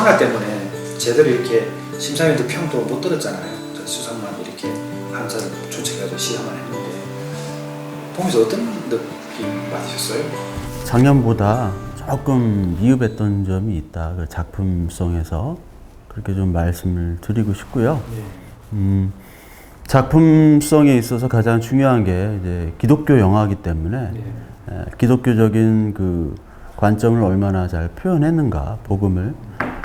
코로나 때문에 제대로 이렇게 심사위원들 평도 못 들었잖아요. 저 수상만 이렇게 함사를 초청해서 시험을 했는데 보면서 어떤 느낌 받으셨어요? 작년보다 조금 미흡했던 점이 있다. 그 작품성에서 그렇게 좀 말씀을 드리고 싶고요. 작품성에 있어서 가장 중요한 게 이제 기독교 영화이기 때문에 기독교적인 그 관점을 얼마나 잘 표현했는가, 복음을,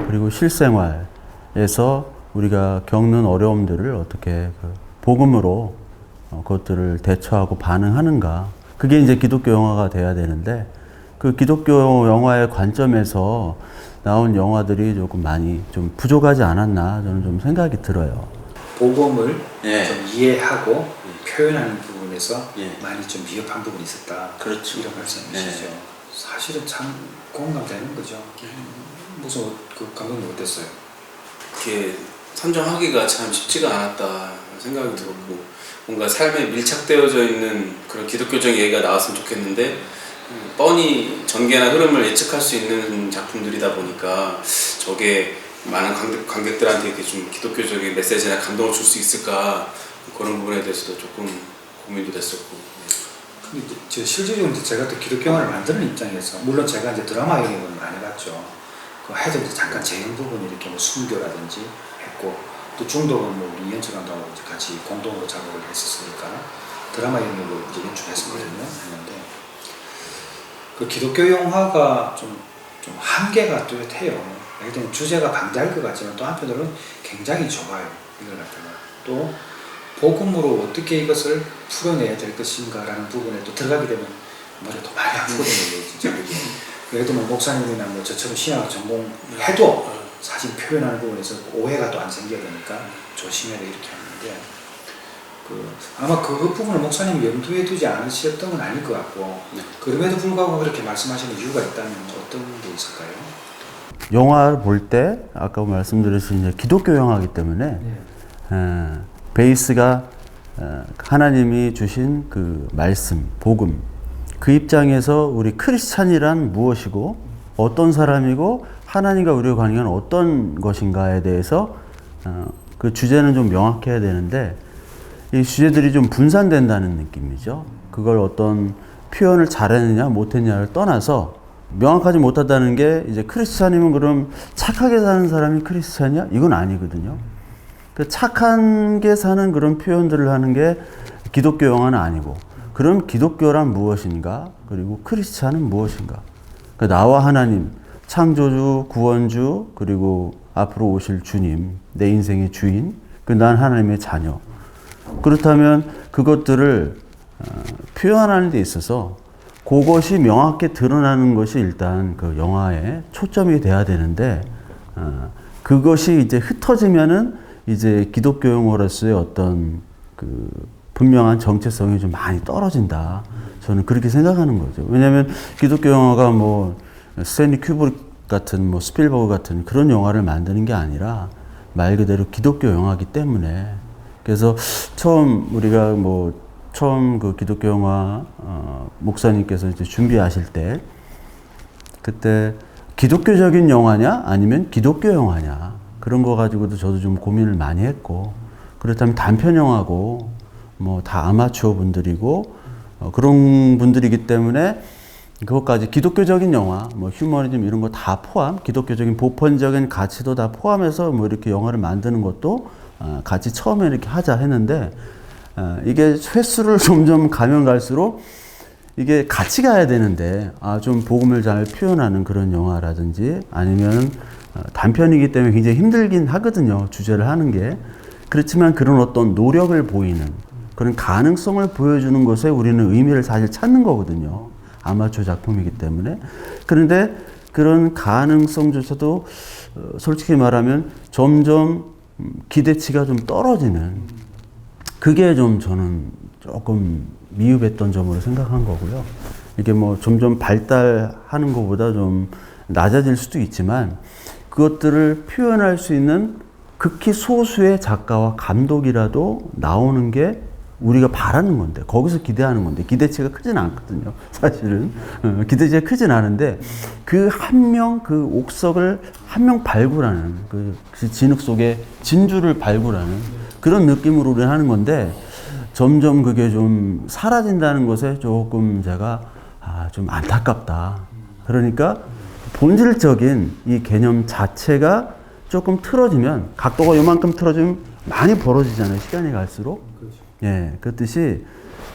그리고 실생활에서 우리가 겪는 어려움들을 어떻게 그 복음으로 그것들을 대처하고 반응하는가, 그게 이제 기독교 영화가 돼야 되는데, 그 기독교 영화의 관점에서 나온 영화들이 조금 많이 좀 부족하지 않았나 저는 좀 생각이 들어요. 복음을 예. 좀 이해하고 표현하는 부분에서 예. 많이 좀 미흡한 부분이 있었다. 그렇죠. 이런 말씀이시죠. 네. 사실은 참 공감되는 거죠. 무슨 그 감독님 어땠어요? 이렇게 선정하기가 참 쉽지가 않았다 생각이 들었고, 뭔가 삶에 밀착되어져 있는 그런 기독교적인 얘기가 나왔으면 좋겠는데 뻔히 전개나 흐름을 예측할 수 있는 작품들이다 보니까 저게 많은 관객들한테 이렇게 좀 기독교적인 메시지나 감동을 줄 수 있을까, 그런 부분에 대해서도 조금 고민도 됐었고. 근데 이제 실질적으로 제가 또 기독교 영화를 만드는 입장에서, 물론 제가 이제 드라마 영역은 많이 봤죠. 그 해도 이제 잠깐 재현 부분 이렇게 뭐 순교라든지 했고, 또 중독은 뭐 우리 이현철 감독하고 같이 공동으로 작업을 했었으니까 드라마 영역을 이제 연출했었거든요. 했는데 그 기독교 영화가 좀 한계가 뚜렷해요. 예를 들면 주제가 방대할 것 같지만 또 한편으로는 굉장히 좁아요. 이걸 갖다가 또 복음으로 어떻게 이것을 풀어내야 될 것인가라는 부분에 또 들어가게 되면 머리가 더 많이 아프거든요. 진짜 이게. 예를 들면 목사님이나 뭐 저처럼 신학을 전공해도 사실 표현하는 부분에서 오해가 또 안 생겨야 되니까 조심해라 이렇게 하는데, 아마 그 부분을 목사님이 염두에 두지 않으셨던 건 아닐 것 같고, 그럼에도 불구하고 그렇게 말씀하시는 이유가 있다면 어떤 게 있을까요? 영화를 볼 때 아까 말씀드렸듯이 이제 기독교 영화이기 때문에 베이스가 하나님이 주신 그 말씀, 복음, 그 입장에서 우리 크리스찬이란 무엇이고 어떤 사람이고 하나님과 우리의 관계는 어떤 것인가에 대해서 그 주제는 좀 명확해야 되는데, 이 주제들이 좀 분산된다는 느낌이죠. 그걸 어떤 표현을 잘했느냐 못했냐를 떠나서 명확하지 못하다는 게, 이제 크리스찬이면 그럼 착하게 사는 사람이 크리스찬이야? 이건 아니거든요. 그 착한 게 사는 그런 표현들을 하는 게 기독교 영화는 아니고, 그럼 기독교란 무엇인가? 그리고 크리스찬은 무엇인가? 그러니까 나와 하나님, 창조주, 구원주, 그리고 앞으로 오실 주님, 내 인생의 주인, 난 하나님의 자녀. 그렇다면 그것들을 표현하는 데 있어서 그것이 명확히 드러나는 것이 일단 그 영화의 초점이 돼야 되는데, 그것이 이제 흩어지면은 이제 기독교 영화로서의 어떤 그 분명한 정체성이 좀 많이 떨어진다. 저는 그렇게 생각하는 거죠. 왜냐하면 기독교 영화가 뭐 스탠리 큐브릭 같은 뭐 스필버그 같은 그런 영화를 만드는 게 아니라 말 그대로 기독교 영화이기 때문에, 그래서 우리가 처음 그 기독교 영화 목사님께서 이제 준비하실 때, 그때 기독교적인 영화냐 아니면 기독교 영화냐, 그런 거 가지고도 저도 좀 고민을 많이 했고, 그렇다면 단편 영화고 뭐 다 아마추어 분들이고 그런 분들이기 때문에 그것까지 기독교적인 영화, 뭐 휴머니즘 이런 거 다 포함, 기독교적인 보편적인 가치도 다 포함해서 뭐 이렇게 영화를 만드는 것도 같이 처음에 이렇게 하자 했는데, 이게 횟수를 점점 가면 갈수록 이게 같이 가야 되는데, 좀 복음을 잘 표현하는 그런 영화라든지 아니면 단편이기 때문에 굉장히 힘들긴 하거든요, 주제를 하는 게. 그렇지만 그런 어떤 노력을 보이는 그런 가능성을 보여주는 것에 우리는 의미를 사실 찾는 거거든요. 아마추어 작품이기 때문에. 그런데 그런 가능성조차도 솔직히 말하면 점점 기대치가 좀 떨어지는, 그게 좀 저는 조금 미흡했던 점으로 생각한 거고요. 이게 뭐 점점 발달하는 것보다 좀 낮아질 수도 있지만, 그것들을 표현할 수 있는 극히 소수의 작가와 감독이라도 나오는 게 우리가 바라는 건데 거기서 기대하는 건데 기대치가 크진 않거든요. 사실은 기대치가 크진 않은데 그 한 명 그 옥석을 한 명 발굴하는 그 진흙 속에 진주를 발굴하는 그런 느낌으로 우리는 하는 건데 점점 그게 좀 사라진다는 것에 조금 제가 좀 안타깝다. 그러니까 본질적인 이 개념 자체가 조금 틀어지면 각도가 요만큼 틀어지면 많이 벌어지잖아요. 시간이 갈수록. 예, 그렇듯이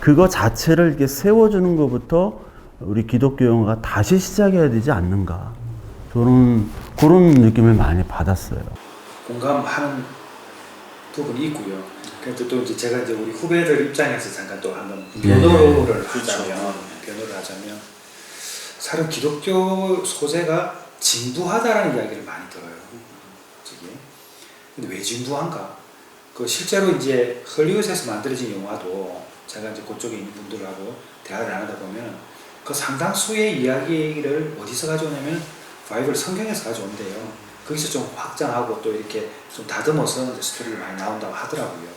그거 자체를 이렇게 세워주는 것부터 우리 기독교 영화가 다시 시작해야 되지 않는가. 그런 느낌을 많이 받았어요. 공감하는 부분이 있고요. 그래도 또 이제 제가 이제 우리 후배들 입장에서 잠깐 또 한번 변호를 하자면 사실 기독교 소재가 진부하다라는 이야기를 많이 들어요. 근데 왜 진부한가? 그 실제로 이제 헐리우드에서 만들어진 영화도 제가 이제 그쪽에 있는 분들하고 대화를 나누다 보면 그 상당수의 이야기를 어디서 가져오냐면 바이블 성경에서 가져온대요. 거기서 좀 확장하고 또 이렇게 좀 다듬어서 스토리를 많이 나온다고 하더라고요.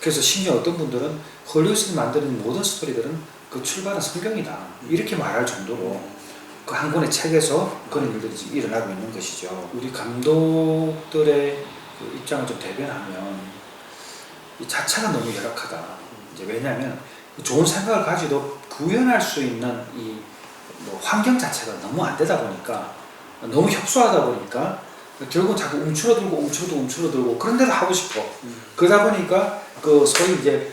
그래서 심지어 어떤 분들은 헐리우드에서 만드는 모든 스토리들은 그 출발은 성경이다 이렇게 말할 정도로 그 한 권의 책에서 그런 일들이 지금 일어나고 있는 것이죠. 우리 감독들의 그 입장을 좀 대변하면 이 자체가 너무 열악하다. 이제 왜냐하면 좋은 생각을 가지도 구현할 수 있는 이 뭐 환경 자체가 너무 안 되다 보니까 너무 협소하다 보니까 결국 자꾸 움츠러들고 그런데도 하고 싶어. 그러다 보니까 그 소위 이제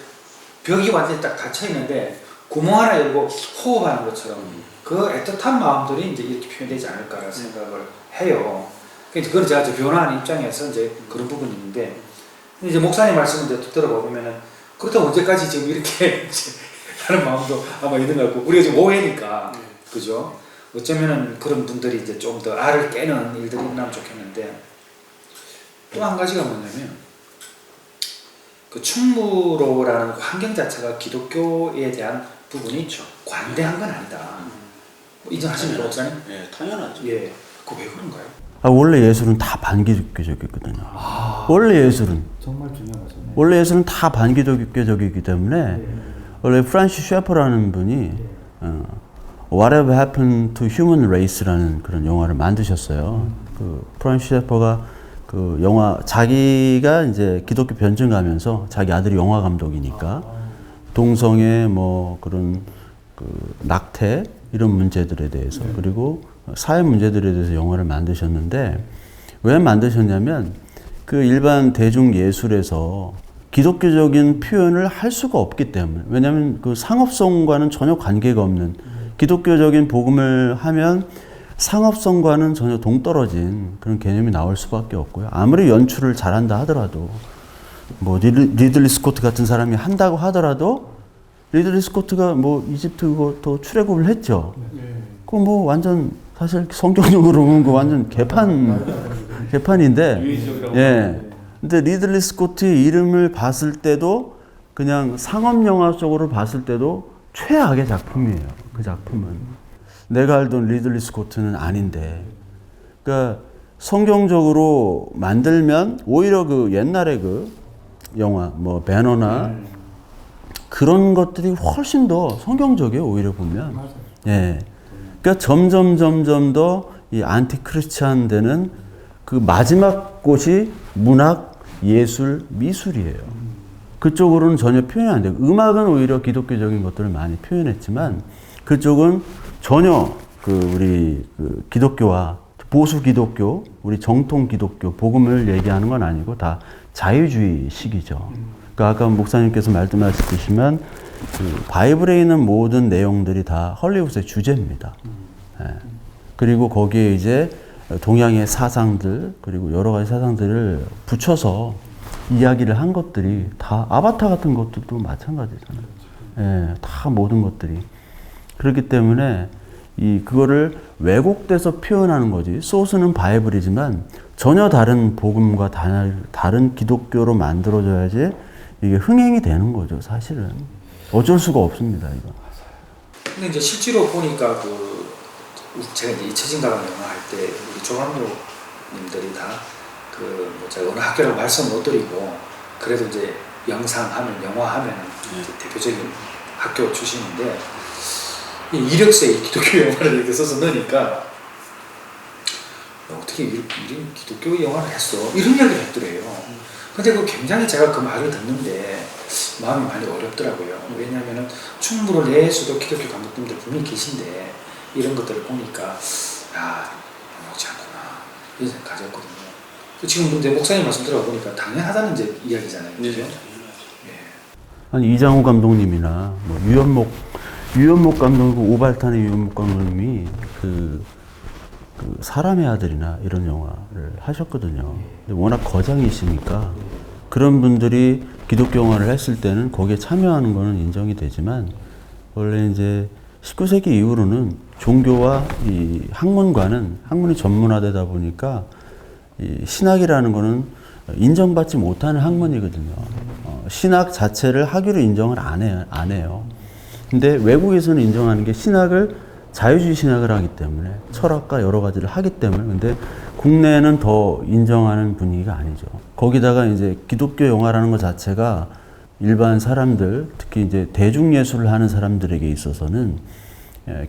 벽이 완전히 딱 닫혀 있는데 구멍 하나 열고 호흡하는 것처럼 그 애틋한 마음들이 이제 이렇게 표현되지 않을까라는 생각을 해요. 그건 제가 이제 변호하는 입장에서 이제 그런 부분이 있는데 이제 목사님 말씀을 이제 들어보면은 그렇다고 언제까지 지금 이렇게 하는 마음도 아마 있는 것 같고 우리가 지금 오해니까 그죠? 어쩌면은 그런 분들이 이제 좀 더 알을 깨는 일들이 일어나면 좋겠는데 또 한 가지가 뭐냐면 그 충무로라는 환경 자체가 기독교에 대한 부분이 관대한 건 아니다. 인정하십니까, 목사님? 예, 당연하죠. 예, 그거 왜 그런가요? 원래 예술은 다 반기독교적이거든요. 원래 예술은 정말 중요하잖아요. 원래 예술은 다 반기독교적이기 때문에 원래 프란시스 셰퍼라는 분이 Whatever Happened to Human Race라는 그런 영화를 만드셨어요. 그 프란시스 셰퍼가 그 영화 자기가 이제 기독교 변증가면서 자기 아들이 영화 감독이니까 동성애 뭐 그런 그 낙태 이런 문제들에 대해서 그리고 사회 문제들에 대해서 영화를 만드셨는데 왜 만드셨냐면 그 일반 대중 예술에서 기독교적인 표현을 할 수가 없기 때문에 왜냐하면 그 상업성과는 전혀 관계가 없는 기독교적인 복음을 하면 상업성과는 전혀 동떨어진 그런 개념이 나올 수밖에 없고요. 아무리 연출을 잘한다 하더라도 뭐 리들리 스코트 같은 사람이 한다고 하더라도 리들리 스코트가 뭐 이집트 그것도 출애굽을 했죠. 그거 뭐 완전 사실 성경적으로 보면 그 완전 개판인데 예. 근데 리들리 스코트의 이름을 봤을 때도 그냥 상업 영화 쪽으로 봤을 때도 최악의 작품이에요. 그 작품은. 내가 알던 리들리 스코트는 아닌데. 그러니까 성경적으로 만들면 오히려 그 옛날에 그 영화 뭐 배너나 그런 것들이 훨씬 더 성경적이에요. 오히려 보면. 예. 그러니까 점점 더 이 안티크리스찬 되는 그 마지막 곳이 문학, 예술, 미술이에요. 그쪽으로는 전혀 표현이 안 돼요. 음악은 오히려 기독교적인 것들을 많이 표현했지만 그쪽은 전혀 그 우리 그 기독교와 보수 기독교, 우리 정통 기독교, 복음을 얘기하는 건 아니고 다 자유주의식이죠. 그러니까 아까 목사님께서 말씀하셨지만 그 바이블에 있는 모든 내용들이 다 헐리우드의 주제입니다. 예. 그리고 거기에 이제 동양의 사상들 그리고 여러 가지 사상들을 붙여서 이야기를 한 것들이 다 아바타 같은 것들도 마찬가지잖아요. 예, 다 모든 것들이 그렇기 때문에 그거를 왜곡돼서 표현하는 거지. 소스는 바이블이지만 전혀 다른 복음과 다른 기독교로 만들어져야지 이게 흥행이 되는 거죠. 사실은 어쩔 수가 없습니다. 이거. 근데 이제 실제로 보니까 제가 이제 잊혀진다는 영화 할 때 우리 조감독님들이 다 뭐 제가 어느 학교라고 말씀 못 드리고 그래도 이제 영상 하면 영화 하면 대표적인 학교 출신인데 이 이력서에 기독교 영화를 이렇게 써서 넣으니까 어떻게 이런 기독교 영화를 했어? 이런 이야기를 했더래요. 근데 그 굉장히 제가 그 말을 듣는데 마음이 많이 어렵더라고요. 왜냐하면 충무로 내에서도 기독교 감독님들 분명히 계신데 이런 것들을 보니까 못지 않구나 이런 생각 가졌거든요. 지금 근데 목사님 말씀 들어보니까 당연하다는 이제 이야기잖아요. 그죠? 아니 이장호 감독님이나 뭐 유연목 감독, 오발탄의 유연목 감독님이 그 사람의 아들이나 이런 영화를 하셨거든요. 근데 워낙 거장이시니까 그런 분들이 기독교 영화를 했을 때는 거기에 참여하는 거는 인정이 되지만 원래 이제 19세기 이후로는 종교와 이 학문이 전문화되다 보니까 이 신학이라는 거는 인정받지 못하는 학문이거든요. 신학 자체를 학위로 인정을 안 해요. 근데 외국에서는 인정하는 게 신학을 자유주의 신학을 하기 때문에 철학과 여러 가지를 하기 때문에 근데 국내에는 더 인정하는 분위기가 아니죠. 거기다가 이제 기독교 영화라는 것 자체가 일반 사람들, 특히 이제 대중예술을 하는 사람들에게 있어서는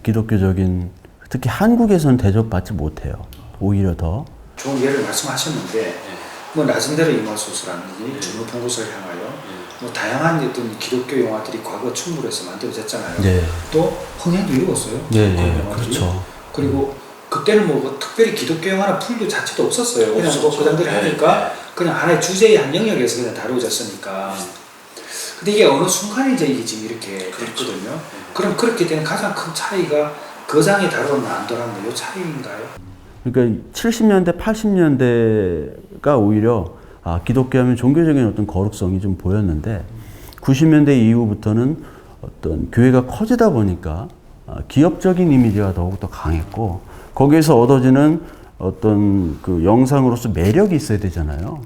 기독교적인, 특히 한국에서는 대접받지 못해요. 오히려 더. 좋은 예를 말씀하셨는데, 뭐 낮은 데로 임하소서라든지 주무풍구서를 향하여 뭐 다양한 어떤 기독교 영화들이 과거 충무로에서 만들어졌잖아요. 네. 또 흥행도 이루었어요. 네, 그렇죠. 그리고 그때는 뭐 특별히 기독교 영화나 풀류 자체도 없었어요. 그냥 뭐 그당들이 하니까 그냥 하나의 주제의 한 영역에서 그냥 다루어졌으니까. 근데 이게 어느 순간에 이제 이게 지금 이렇게 됐거든요. 그럼 그렇게 되는 가장 큰 차이가 거장이 다뤘나 안 다뤘나 이 차이인가요? 그러니까 70년대, 80년대가 오히려 기독교하면 종교적인 어떤 거룩성이 좀 보였는데 90년대 이후부터는 어떤 교회가 커지다 보니까 기업적인 이미지가 더욱더 강했고 거기에서 얻어지는 어떤 그 영상으로서 매력이 있어야 되잖아요.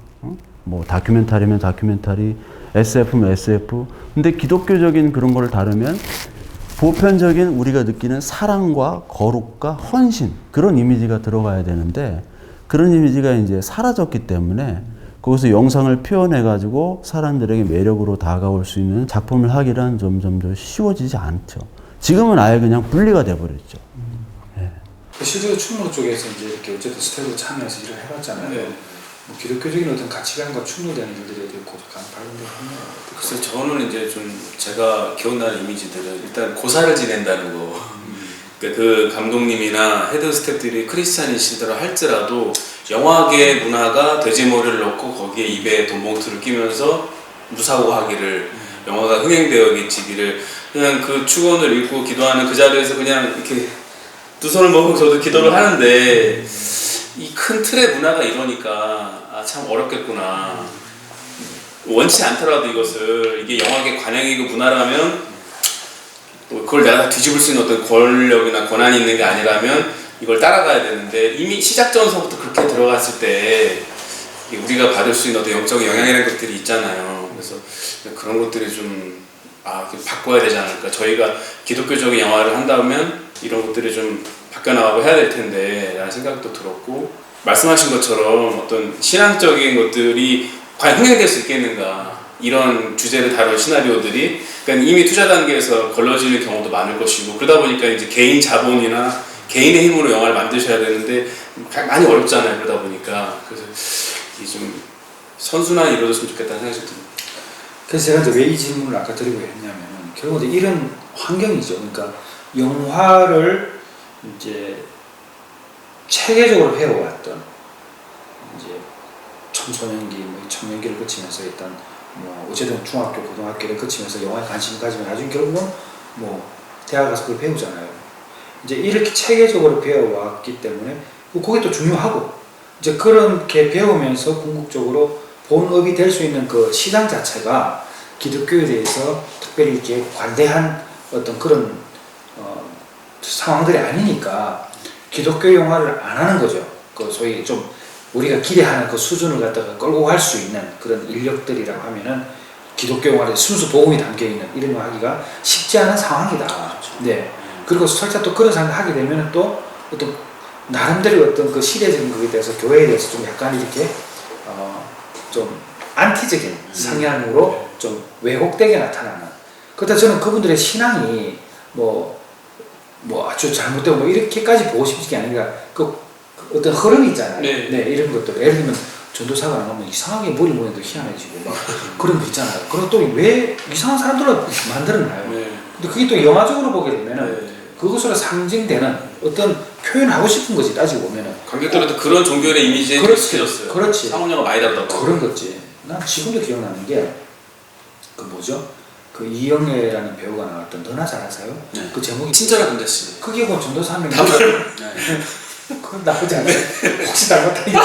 뭐 다큐멘터리면 다큐멘터리, SF면 SF. 근데 기독교적인 그런 거를 다루면 보편적인 우리가 느끼는 사랑과 거룩과 헌신 그런 이미지가 들어가야 되는데 그런 이미지가 이제 사라졌기 때문에 거기서 영상을 표현해 가지고 사람들에게 매력으로 다가올 수 있는 작품을 하기란 점점 더 쉬워지지 않죠. 지금은 아예 그냥 분리가 돼 버렸죠. 네. 실제로 충무 쪽에서 이제 이렇게 어쨌든 스텝으로 참여해서 일을 해봤잖아요. 네. 뭐 기독교적인 어떤 가치관과 충돌되는 일들에 대해 고독한 발언을 하네요. 글쎄 저는 이제 좀 제가 기억나는 이미지들은 일단 고사를 지낸다는 거. 그러니까 그 감독님이나 헤드 스태프들이 크리스찬이시더라 할지라도 영화계 문화가 돼지머리를 넣고 거기에 입에 돈봉투를 끼면서 무사고하기를 영화가 흥행되어겠지기를 그냥 그 축원을 읽고 기도하는 그 자리에서 그냥 이렇게 두 손을 모으고 저도 기도를 하는데 이 큰 틀의 문화가 이러니까 참 어렵겠구나. 원치 않더라도 이것을 이게 영화계 관행이고 문화라면 그걸 내가 뒤집을 수 있는 어떤 권력이나 권한이 있는 게 아니라면 이걸 따라가야 되는데 이미 시작 전서부터 그렇게 들어갔을 때 우리가 받을 수 있는 어떤 영적인 영향이라는 것들이 있잖아요. 그래서 그런 것들이 좀 바꿔야 되지 않을까. 저희가 기독교적인 영화를 한다면 이런 것들이 좀 바뀌어나가고 해야 될 텐데 라는 생각도 들었고 말씀하신 것처럼 어떤 신앙적인 것들이 과연 흥행될 수 있겠는가 이런 주제를 다룬 시나리오들이 그러니까 이미 투자 단계에서 걸러지는 경우도 많을 것이고 그러다 보니까 이제 개인 자본이나 개인의 힘으로 영화를 만드셔야 되는데 많이 어렵잖아요. 그러다 보니까 그래서 좀 선순환이 이루어졌으면 좋겠다는 생각이 듭니다. 그래서 제가 이제 왜 이 질문을 아까 드리고 했냐면 결국 이런 환경이죠. 그러니까 영화를 이제 체계적으로 해오았던 이제 청소년기, 청년기를 거치면서 일단 뭐 어쨌든 중학교, 고등학교를 거치면서 영화에 관심을 가지면 나중에 결국은 뭐 대학 가서 그걸 배우잖아요. 이제 이렇게 체계적으로 배워왔기 때문에 그게 또 중요하고 이제 그렇게 배우면서 궁극적으로 본업이 될 수 있는 그 시장 자체가 기독교에 대해서 특별히 이렇게 관대한 어떤 그런 상황들이 아니니까 기독교 영화를 안 하는 거죠. 그 소위 좀 우리가 기대하는 그 수준을 갖다가 끌고 갈 수 있는 그런 인력들이라고 하면은 기독교 영화에 순수 복음이 담겨 있는 이런 거 하기가 쉽지 않은 상황이다. 네. 그리고 설사 또 그런 생각을 하게 되면 또 어떤 나름대로 어떤 그 시대적인 것에 대해서 교회에 대해서 좀 약간 이렇게 좀 안티적인 성향으로 좀 왜곡되게 나타나는. 그렇다 저는 그분들의 신앙이 뭐 아주 잘못되고 뭐 이렇게까지 보고 싶은 게 아니라 그 어떤 흐름이 있잖아요. 네. 이런 것들. 예를 들면 전도사가 나가면 이상하게 머리 모양도 희한해지고 막 그런 거 있잖아요. 그리고 또 왜 이상한 사람들로 만들었나요? 네. 근데 그게 또 영화적으로 보게 되면은 네. 그것으로 상징되는 어떤 표현하고 싶은 거지 따지고 보면은. 관객들한테 그런 종교의 이미지에 그렇지. 익숙해졌어요. 그렇지. 상호명가 많이 다르다고. 그런 거지. 난 지금도 기억나는 게 그 뭐죠? 그 이영애라는 배우가 나왔던 너나 잘하세요? 네. 그 제목이 친절한 금자씨. 그게 뭐 전도사 한 명. 네. 그건 나쁘지 않아요. 혹시 잘못하니까.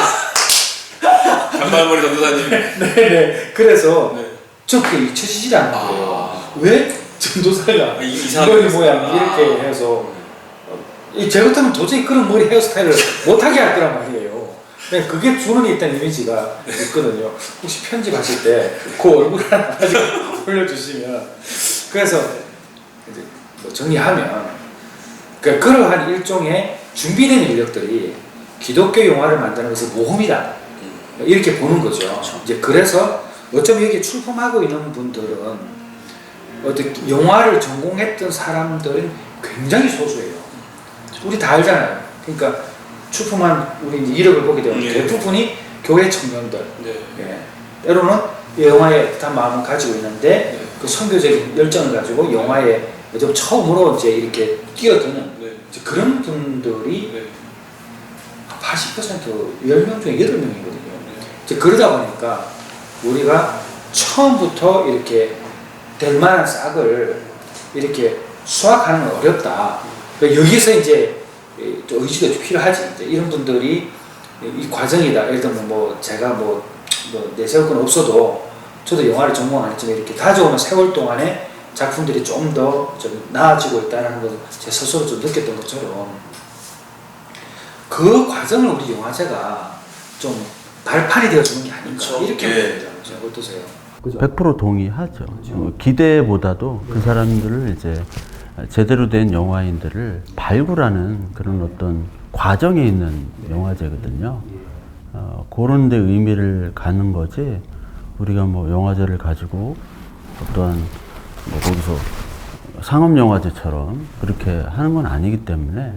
단발머리 전도사님. 네네. 그래서 네. 저 그게 잊혀지질 않는 거예요. 왜 전도사가 이상하게 머리 모양 이렇게 해서 제 같으면 도저히 그런 머리 헤어스타일을 못하게 할 거란 말이에요. 근데 그게 주는 일단 이미지가 있거든요. 혹시 편집하실 때 그 얼굴 하나 가지고 올려주시면. 그래서 이제 뭐 정리하면 그러한 일종의 준비된 인력들이 기독교 영화를 만드는 것은 모험이다. 이렇게 보는 거죠. 그렇죠. 이제 그래서 어쩌면 여기 출품하고 있는 분들은 어떤 영화를 전공했던 사람들은 굉장히 소수예요. 우리 다 알잖아요. 그러니까 출품한 우리 이제 이력을 보게 되면 대부분이 교회 청년들. 네. 예. 때로는 영화에 뜻한 마음을 가지고 있는데 그 선교적인 열정을 가지고 영화에 좀 처음으로 이제 이렇게 뛰어드는 이제 그런 분들이 80% 10명 중에 8명이거든요. 이제 그러다 보니까 우리가 처음부터 이렇게 될 만한 싹을 이렇게 수확하는 건 어렵다. 그러니까 여기서 이제 의지가 필요하지. 이제 이런 분들이 이 과정이다. 예를 들면 뭐 제가 뭐 내세울 건 없어도 저도 영화를 전공 안 했지만 이렇게 가져오는 세월 동안에 작품들이 좀 더 좀 나아지고 있다는 것을 제 스스로 좀 느꼈던 것처럼 그 과정을 우리 영화제가 좀 발판이 되어주는 게 아닌가. 그렇죠. 이렇게 예. 봅니다. 어떠세요? 100% 동의하죠. 기대보다도 그 사람들을 이제 제대로 된 영화인들을 발굴하는 그런 어떤 과정에 있는 영화제거든요. 그런 데 의미를 갖는 거지, 우리가 뭐 영화제를 가지고 어떠한 뭐 거기서 상업영화제처럼 그렇게 하는 건 아니기 때문에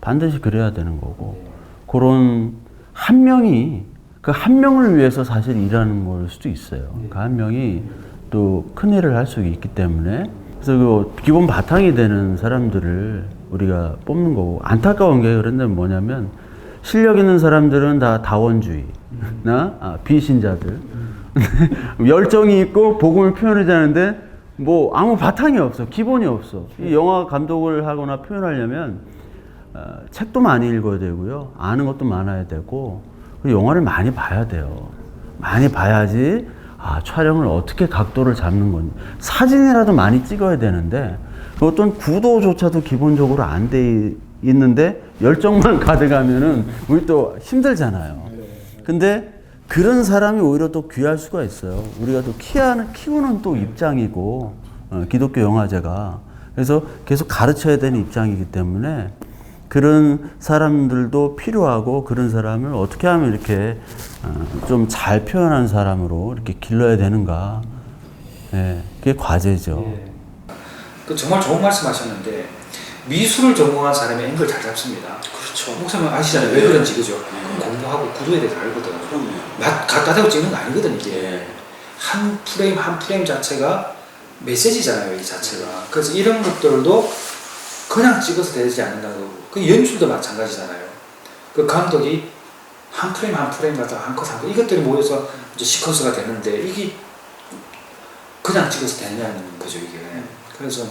반드시 그래야 되는 거고, 그런 한 명이 그 한 명을 위해서 사실 일하는 걸 수도 있어요. 그 한 명이 또 큰 일을 할 수 있기 때문에. 그래서 그 기본 바탕이 되는 사람들을 우리가 뽑는 거고, 안타까운 게 그런데 뭐냐면 실력 있는 사람들은 다 다원주의나 비신자들 열정이 있고 복음을 표현하지 않는데 뭐 아무 바탕이 없어, 기본이 없어. 이 영화 감독을 하거나 표현하려면 책도 많이 읽어야 되고요, 아는 것도 많아야 되고, 그리고 영화를 많이 봐야 돼요. 많이 봐야지 촬영을 어떻게 각도를 잡는 건지, 사진이라도 많이 찍어야 되는데 그 어떤 구도조차도 기본적으로 안 돼 있는데 열정만 가득하면은 우리 또 힘들잖아요. 근데 그런 사람이 오히려 또 귀할 수가 있어요. 우리가 또 키우는 또 입장이고, 기독교 영화제가. 그래서 계속 가르쳐야 되는 입장이기 때문에 그런 사람들도 필요하고, 그런 사람을 어떻게 하면 이렇게 좀 잘 표현하는 사람으로 이렇게 길러야 되는가. 예, 그게 과제죠. 예. 그 정말 좋은 말씀하셨는데, 미술을 전공한 사람이 앵글 잘 잡습니다. 그렇죠. 목사님 아시잖아요. 왜 그런지, 그죠? 공부하고 구도에 대해서 알거든. 그럼요. 갖다 대고 찍는 거 아니거든, 이게. 예. 한 프레임 자체가 메시지잖아요, 이 자체가. 그래서 이런 것들도 그냥 찍어서 되지 않는다고. 그 연출도 마찬가지잖아요. 그 감독이 한 프레임 갖다 한 컷 이것들이 모여서 이제 시퀀스가 되는데, 이게 그냥 찍어서 되냐는 거죠, 이게. 그래서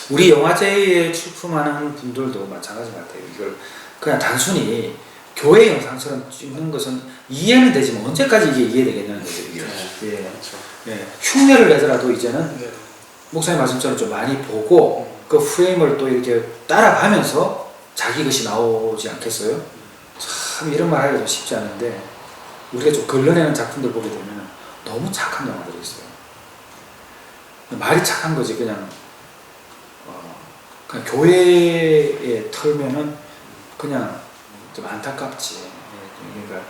우리 영화제에 출품하는 분들도 마찬가지 같아요. 이걸 그냥 단순히 교회 영상처럼 찍는 것은 이해는 되지만 언제까지 이게 이해되겠냐는 거죠, 이게. 예. 그렇죠. 예. 흉내를 내더라도 이제는 네. 목사님 말씀처럼 좀 많이 보고 그 프레임을 또 이렇게 따라가면서 자기 것이 나오지 않겠어요? 참 이런 말 하기가 좀 쉽지 않은데, 우리가 좀 걸러내는 작품들 보게 되면 너무 착한 영화들이 있어요. 말이 착한 거지. 그냥 교회에 털면은 그냥 좀 안타깝지. 그러니까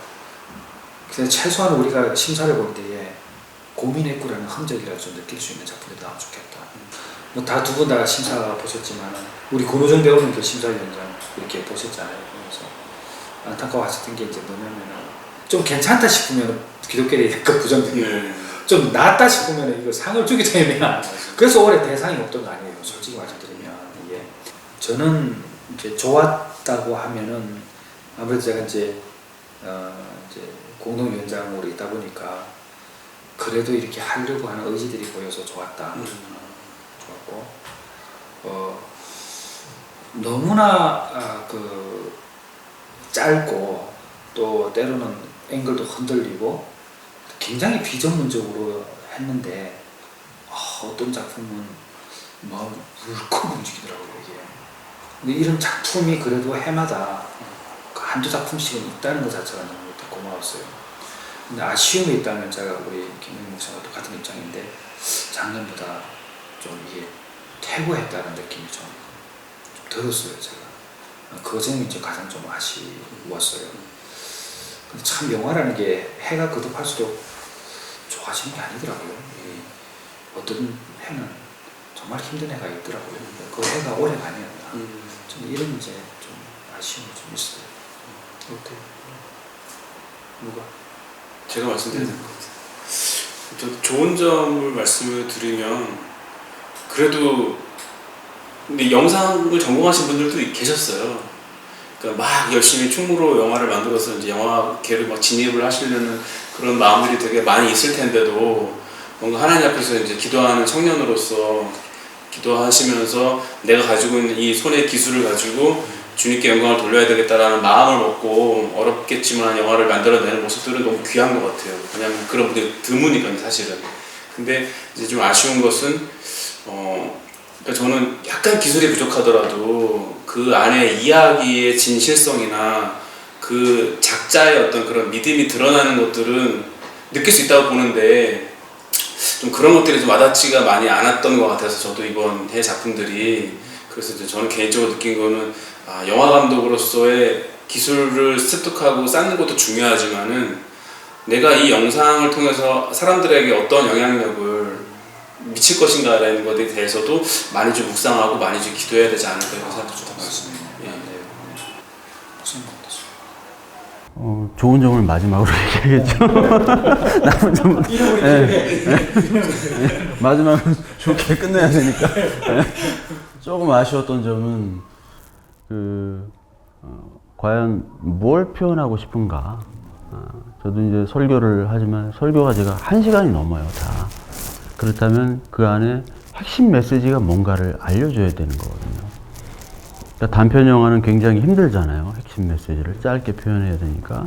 그래서 최소한 우리가 심사를 볼 때에 고민했구라는 흔적이라도 좀 느낄 수 있는 작품이 나오면 좋겠다. 뭐 다 두 분 다 심사 보셨지만 우리 권호정 배우님도 심사위원장 이렇게 보셨잖아요. 그래서 안타까워하셨던 게 이제 뭐냐면은 좀 괜찮다 싶으면 기독교에 그 부정적이고 네. 좀 낫다 싶으면 이거 상을 주게 되면 그래서 올해 대상이 없던 거 아니에요. 솔직히 말씀드리면 이게 저는 이제 좋았다고 하면은 아무래도 제가 이제 공동위원장으로 있다 보니까 그래도 이렇게 하려고 하는 의지들이 보여서 좋았다. 좋았고 너무나 그 짧고 또 때로는 앵글도 흔들리고 굉장히 비전문적으로 했는데 어떤 작품은 마음이 울컥 움직이더라고요 이게. 근데 이런 작품이 그래도 해마다 한두 작품씩은 있다는 것 자체가 너무 고마웠어요. 근데 아쉬움이 있다면 제가 우리 김영민 목사와 똑같은 입장인데 작년보다 좀 이게 퇴보했다는 느낌이 좀 들었어요 제가. 그 점이 이제 가장 좀 아쉬웠어요. 근데 참 영화라는 게 해가 거듭할수록 좋아지는 게 아니더라고요. 어떤 해는 정말 힘든 해가 있더라고요. 그 해가 오래가 아니었나. 좀 이런 이제 좀 아쉬움이 좀 있어요. 어때요? 누가? 제가 말씀드려야 될 것 같아요. 저 좋은 점을 말씀을 드리면 그래도 근데 영상을 전공하신 분들도 계셨어요. 그러니까 막 열심히 충무로 영화를 만들어서 이제 영화계를 막 진입을 하시려는 그런 마음들이 되게 많이 있을 텐데도 뭔가 하나님 앞에서 이제 기도하는 청년으로서 기도하시면서 내가 가지고 있는 이 손의 기술을 가지고 주님께 영광을 돌려야 되겠다라는 마음을 먹고 어렵겠지만 영화를 만들어내는 모습들은 너무 귀한 것 같아요. 왜냐하면 그런 분들이 드무니까요, 사실은. 근데 이제 좀 아쉬운 것은 그러니까 저는 약간 기술이 부족하더라도 그 안에 이야기의 진실성이나 그 작자의 어떤 그런 믿음이 드러나는 것들은 느낄 수 있다고 보는데 좀 그런 것들이 좀 와닿지가 많이 않았던 것 같아서 저도 이번 해 작품들이 그래서 이제 저는 개인적으로 느낀 거는 영화 감독으로서의 기술을 습득하고 쌓는 것도 중요하지만은 내가 이 영상을 통해서 사람들에게 어떤 영향력을 미칠 것인가라는 것에 대해서도 많이 좀 묵상하고 많이 좀 기도해야 되지 않을까 이런 생각도 좀 맞습니다. 예. 무슨 말이죠? 좋은 점을 마지막으로 얘기하겠죠. 나쁜 점은 마지막은 좋게 끝내야 되니까. 조금 아쉬웠던 점은 과연 뭘 표현하고 싶은가. 저도 이제 설교를 하지만 설교가 제가 1시간이 넘어요 다. 그렇다면 그 안에 핵심 메시지가 뭔가를 알려줘야 되는 거거든요. 그러니까 단편 영화는 굉장히 힘들잖아요. 핵심 메시지를 짧게 표현해야 되니까.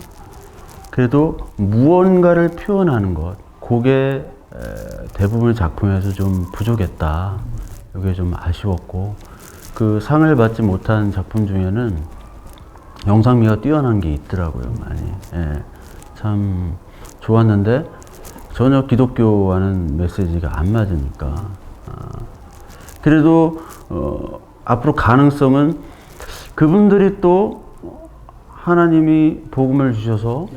그래도 무언가를 표현하는 것, 그게 대부분의 작품에서 좀 부족했다. 이게 좀 아쉬웠고, 그 상을 받지 못한 작품 중에는 영상미가 뛰어난 게 있더라고요, 많이. 예, 참 좋았는데 전혀 기독교와는 메시지가 안 맞으니까. 그래도 앞으로 가능성은 그분들이 또 하나님이 복음을 주셔서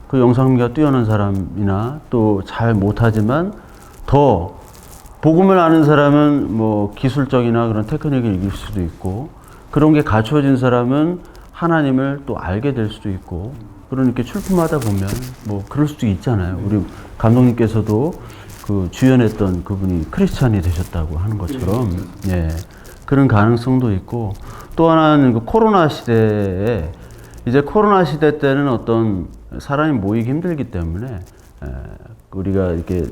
그 영상미가 뛰어난 사람이나 또 잘 못하지만 더 복음을 아는 사람은 뭐 기술적이나 그런 테크닉을 이길 수도 있고 그런 게 갖추어진 사람은 하나님을 또 알게 될 수도 있고 그러니까 출품하다 보면 뭐 그럴 수도 있잖아요. 우리 감독님께서도 그 주연했던 그분이 크리스찬이 되셨다고 하는 것처럼 예, 그런 가능성도 있고 또 하나는 그 코로나 시대에 이제 코로나 시대 때는 어떤 사람이 모이기 힘들기 때문에 우리가 이렇게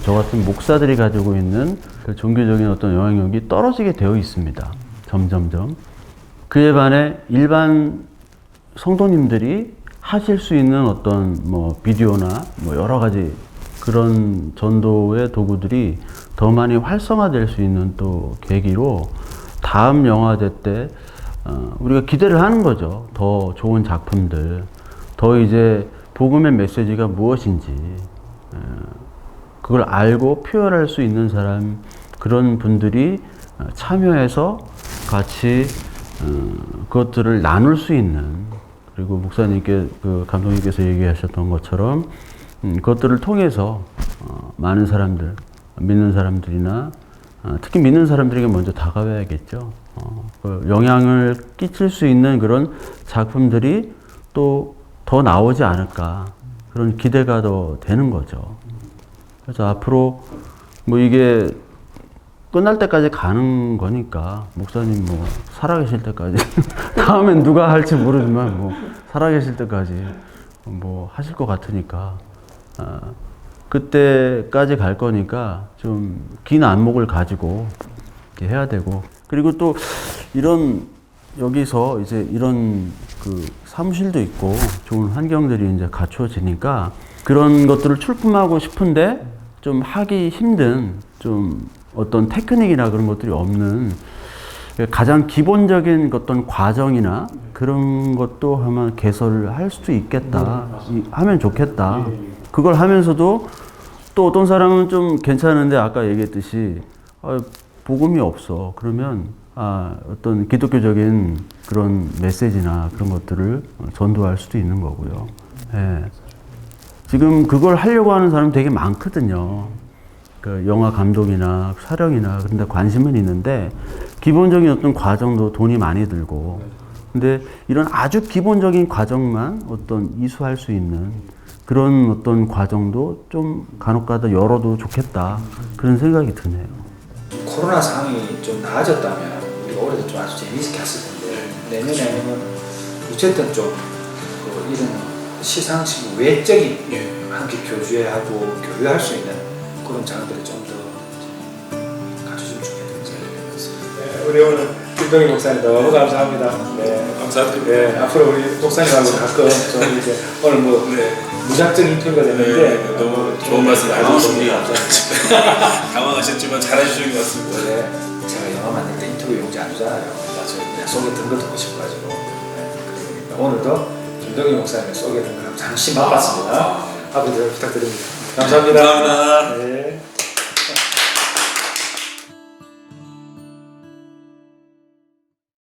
저 같은 목사들이 가지고 있는 그 종교적인 어떤 영향력이 떨어지게 되어 있습니다. 점점점. 그에 반해 일반 성도님들이 하실 수 있는 어떤 뭐 비디오나 뭐 여러 가지 그런 전도의 도구들이 더 많이 활성화될 수 있는 또 계기로 다음 영화제 때 우리가 기대를 하는 거죠. 더 좋은 작품들, 더 이제 복음의 메시지가 무엇인지 그걸 알고 표현할 수 있는 사람 그런 분들이 참여해서 같이 그것들을 나눌 수 있는 그리고 목사님께 그 감독님께서 얘기하셨던 것처럼 그것들을 통해서 많은 사람들, 믿는 사람들이나 특히 믿는 사람들에게 먼저 다가와야겠죠. 그 영향을 끼칠 수 있는 그런 작품들이 또 더 나오지 않을까 그런 기대가 더 되는 거죠. 그래서 앞으로 뭐 이게 끝날 때까지 가는 거니까 목사님 뭐 살아계실 때까지 다음엔 누가 할지 모르지만 뭐 살아계실 때까지 뭐 하실 것 같으니까 그때까지 갈 거니까 좀 긴 안목을 가지고 이렇게 해야 되고 그리고 또 이런 여기서 이제 이런 그 사무실도 있고 좋은 환경들이 이제 갖추어지니까 그런 것들을 출품하고 싶은데 좀 하기 힘든 좀 어떤 테크닉이나 그런 것들이 없는 가장 기본적인 어떤 과정이나 그런 것도 하면 개설을 할 수도 있겠다. 하면 좋겠다. 그걸 하면서도 또 어떤 사람은 좀 괜찮은데 아까 얘기했듯이 복음이 없어. 그러면 어떤 기독교적인 그런 메시지나 그런 것들을 전도할 수도 있는 거고요. 예. 지금 그걸 하려고 하는 사람 되게 많거든요. 그 영화 감독이나 촬영이나 그런 데 관심은 있는데 기본적인 어떤 과정도 돈이 많이 들고 근데 이런 아주 기본적인 과정만 어떤 이수할 수 있는 그런 어떤 과정도 좀 간혹가다 열어도 좋겠다 그런 생각이 드네요. 코로나 상황이 좀 나아졌다면 우리가 올해도 좀 아주 재미있게 했을 텐데 내년에는 어쨌든 좀 이런 시상식 외적인 함께 교제하고 교류할 수 있는 그런 장르들이 좀 더 갖춰주면 좋겠다. 네, 우리 오늘 김동희 목사님 너무 감사합니다. 네, 감사드립니다. 네, 앞으로 우리 목사님하고 가끔 좀 이제 오늘 뭐 무작정 인터뷰가 됐는데 너무 좋은 말씀 해주셨습니다. 당황하셨지만 잘해주신 것 같습니다. 원래 제가 영화 만들 때 인터뷰 용지 안 주잖아요. 그냥 속에 든 거 듣고 싶어가지고 그러니까 오늘도 김동희 목사님 속에 든 거 잠시 맛봤습니다. 앞으로 잘 부탁드립니다. 감사합니다. 감사합니다. 네.